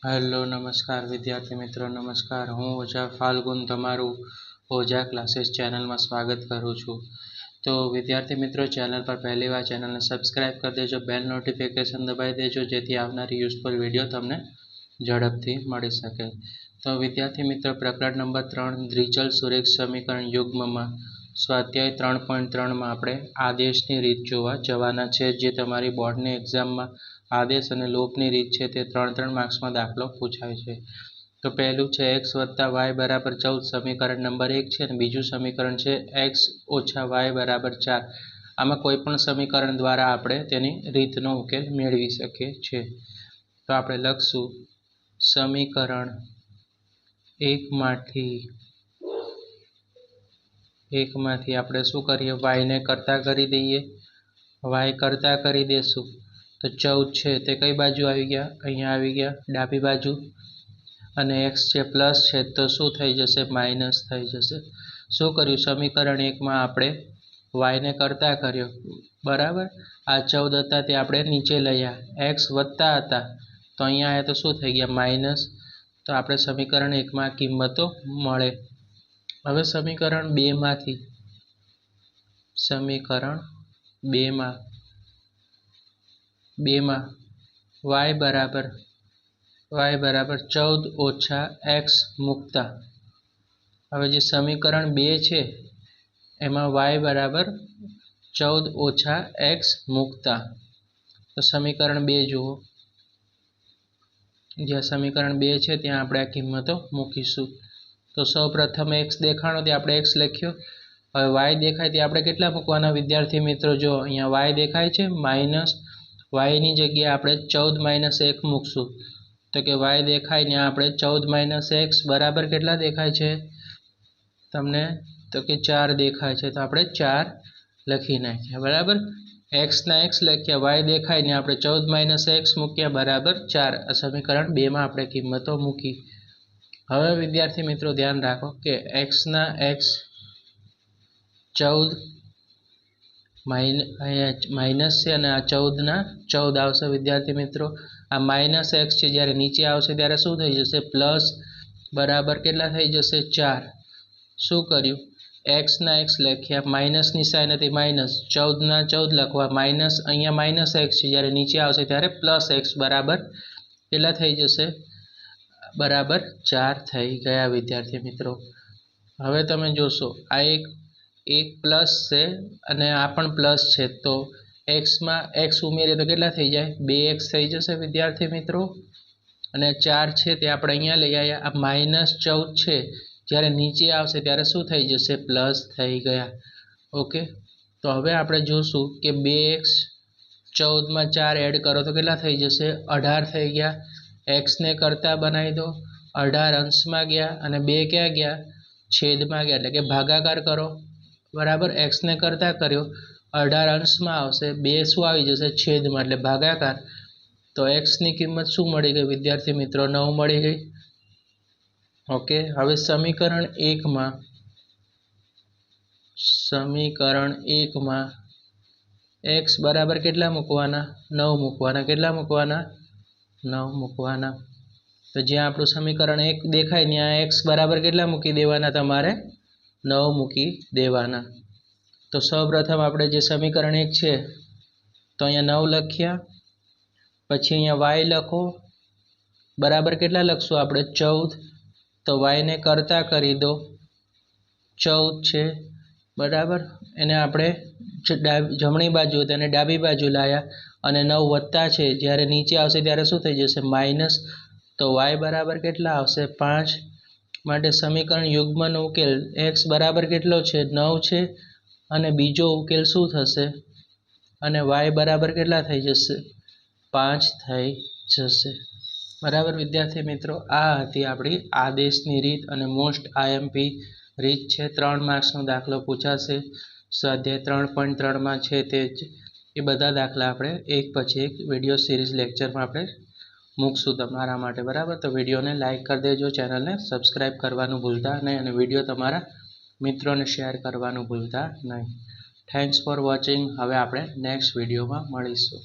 Hello નમસ્કાર વિદ્યાર્થી મિત્રો નમસ્કાર। હું ઓઝા ફાલ્ગુન તમારું ઓઝા ક્લાસીસ ચેનલમાં સ્વાગત કરું છું। તો વિદ્યાર્થી મિત્રો ચેનલ પર પહેલી વાર ચેનલને સબસ્ક્રાઇબ કરી દેજો, બેલ નોટિફિકેશન દબાવી દેજો જેથી આવનારી યુઝફુલ વિડીયો તમને ઝડપથી મળી શકે। તો વિદ્યાર્થી મિત્રો પ્રકરણ નંબર 3 દ્વિચલ સુરેખ સમીકરણ યુગ્મમાં સ્વાધ્યાય 3.3માં આપણે આદેશની રીત જોવા જવાના છે, જે તમારી બોર્ડની એક્ઝામમાં આદેશ અને લોપની રીત છે તે 3 માર્ક્સમાં દાખલો પૂછાય છે। તો પહેલું છે x + y = 14 સમીકરણ નંબર 1 છે અને બીજું સમીકરણ છે x - y = 4। આમાં કોઈ પણ સમીકરણ દ્વારા આપણે તેની રીતનો ઉકેલ મેળવી શકીએ છીએ। તો આપણે લખશું સમીકરણ 1 માંથી આપણે શું કરીએ, y ને કરતા કરી દઈએ, y કરતા કરી દેશું તો 14 છે તે કઈ બાજુ આવી ગયા, અહીંયા આવી ગયા ડાબી બાજુ, અને x છે પ્લસ છે તો શું થઈ જશે, માઇનસ થઈ જશે। શું કર્યું, સમીકરણ 1 માં આપણે y ને કરતા કર્યો, બરાબર। આ 14 હતા તે આપણે નીચે લઈ આવ્યા, x વત્તા હતા તો અહીંયા આવ્યા તો શું થઈ ગયા, માઇનસ। તો આપણે સમીકરણ 1 માં કિંમતો મળે। હવે સમીકરણ 2 માંથી y બરાબર 14 - x મૂકતા, હવે જે સમીકરણ 2 છે એમાં y બરાબર 14 - x મૂકતા, તો સમીકરણ 2 જુઓ, જ્યાં સમીકરણ 2 છે ત્યાં આપણે આ કિંમતો મૂકીશું। તો સૌ પ્રથમ x દેખાણો તે આપણે x લખ્યો, હવે y દેખાય તે આપણે કેટલા મૂકવાના વિદ્યાર્થી મિત્રો, જો અહીંયા y દેખાય છે માઇનસ, y ની જગ્યાએ આપણે 14 - 1 મૂકશું, તો કે y દેખાય ને આપણે 14 - x બરાબર કેટલા દેખાય છે તમને, તો કે 4 દેખાય છે, તો આપણે 4 લખી નાખ્યા, બરાબર। x ના x લખ્યા, y દેખાય ને આપણે 14 - x મૂક્યા બરાબર 4। આ સમીકરણ 2 માં આપણે કિંમતો મૂકી। હવે વિદ્યાર્થી મિત્રો ધ્યાન રાખો કે x ના x 14 માઇનસ છે અને આ 14 ના 14 આવશે વિદ્યાર્થી મિત્રો। આ માઇનસ x છે જ્યારે નીચે આવશે ત્યારે શું થઈ જશે, પ્લસ, બરાબર કેટલા થઈ જશે 4। શું કર્યું, x ના x લખ્યા, માઇનસની સાઇન હતી માઇનસ, 14 ના 14 લખવા, માઇનસ અહીંયા માઇનસ x છે જ્યારે નીચે આવશે ત્યારે પ્લસ x બરાબર કેટલા થઈ જશે, બરાબર 4 થઈ ગયા વિદ્યાર્થી મિત્રો। હવે તમે જોશો આ એક પ્લસ છે અને આ પણ પ્લસ છે, તો x માં x ઉમેરીએ તો કેટલા થઈ જાય, 2x થઈ જશે વિદ્યાર્થી મિત્રો। અને 4 છે તે આપણે અહીંયા લઈ આવ્યા, આ માઇનસ 14 છે જ્યારે નીચે આવશે ત્યારે શું થઈ જશે, પ્લસ થઈ ગયા, ઓકે। તો હવે આપણે જોશું કે 2x 14 માં 4 એડ કરો તો કેટલા થઈ જશે, 18 થઈ ગયા। x ને કરતા બનાવી દો, 18 અંશમાં ગયા અને 2 ક્યાં ગયા, છેદમાં ગયા, એટલે કે ભાગાકાર કરો, બરાબર। x ને કરતા કર્યો, 18 અંશમાં આવશે, 2 શું આવી જશે છેદમાં, એટલે ભાગાકાર। તો x ની કિંમત શું મળી ગઈ વિદ્યાર્થી મિત્રો, 9 મળી ગઈ, ઓકે। હવે સમીકરણ 1 માં x બરાબર કેટલા મૂકવાના, 9 મૂકવાના, કેટલા મૂકવાના, 9 મૂકવાના। તો જ્યાં આપણું સમીકરણ 1 દેખાય ત્યાં x બરાબર કેટલા મૂકી દેવાના, તમારે 9 મૂકી દેવાના। તો સૌપ્રથમ આપણે જે સમીકરણ 1 છે તો અહીંયા 9 લખ્યા, પછી અહીંયા y લખો, બરાબર કેટલા લખશું આપણે 14, તો y ને કરતા કરી દો, 14 છે બરાબર, એને આપણે જમણી બાજુ તેને ડાબી બાજુ લાવ્યા અને 9 વત્તા છે, જ્યારે નીચે આવશે ત્યારે શું થઈ જશે, માઇનસ, તો y બરાબર કેટલા આવશે 5। માટે સમીકરણ યુગ્મનો ઉકેલ x બરાબર કેટલો છે, 9 છે, અને બીજો ઉકેલ શું થશે, અને y બરાબર કેટલા થઈ જશે, 5 થઈ જશે, બરાબર વિદ્યાર્થી મિત્રો। આ હતી આપણી આદેશની રીત અને મોસ્ટ IMP રીત છે, 3 માર્ક્સનો દાખલો પૂછાશે સ્વાધ્યાય 3.3 માં છે તે જ, એ બધા દાખલા આપણે એક પછી એક વિડીયો સિરીઝ લેક્ચરમાં આપણે મૂકશું તમારા માટે, બરાબર। તો વિડીયોને લાઇક કરી દેજો, ચેનલને સબસ્ક્રાઈબ કરવાનું ભૂલતા નહીં અને વિડીયો તમારા મિત્રોને શેર કરવાનું ભૂલતા નહીં। Thanks for watching. હવે આપણે નેક્સ્ટ વિડીયોમાં મળીશું।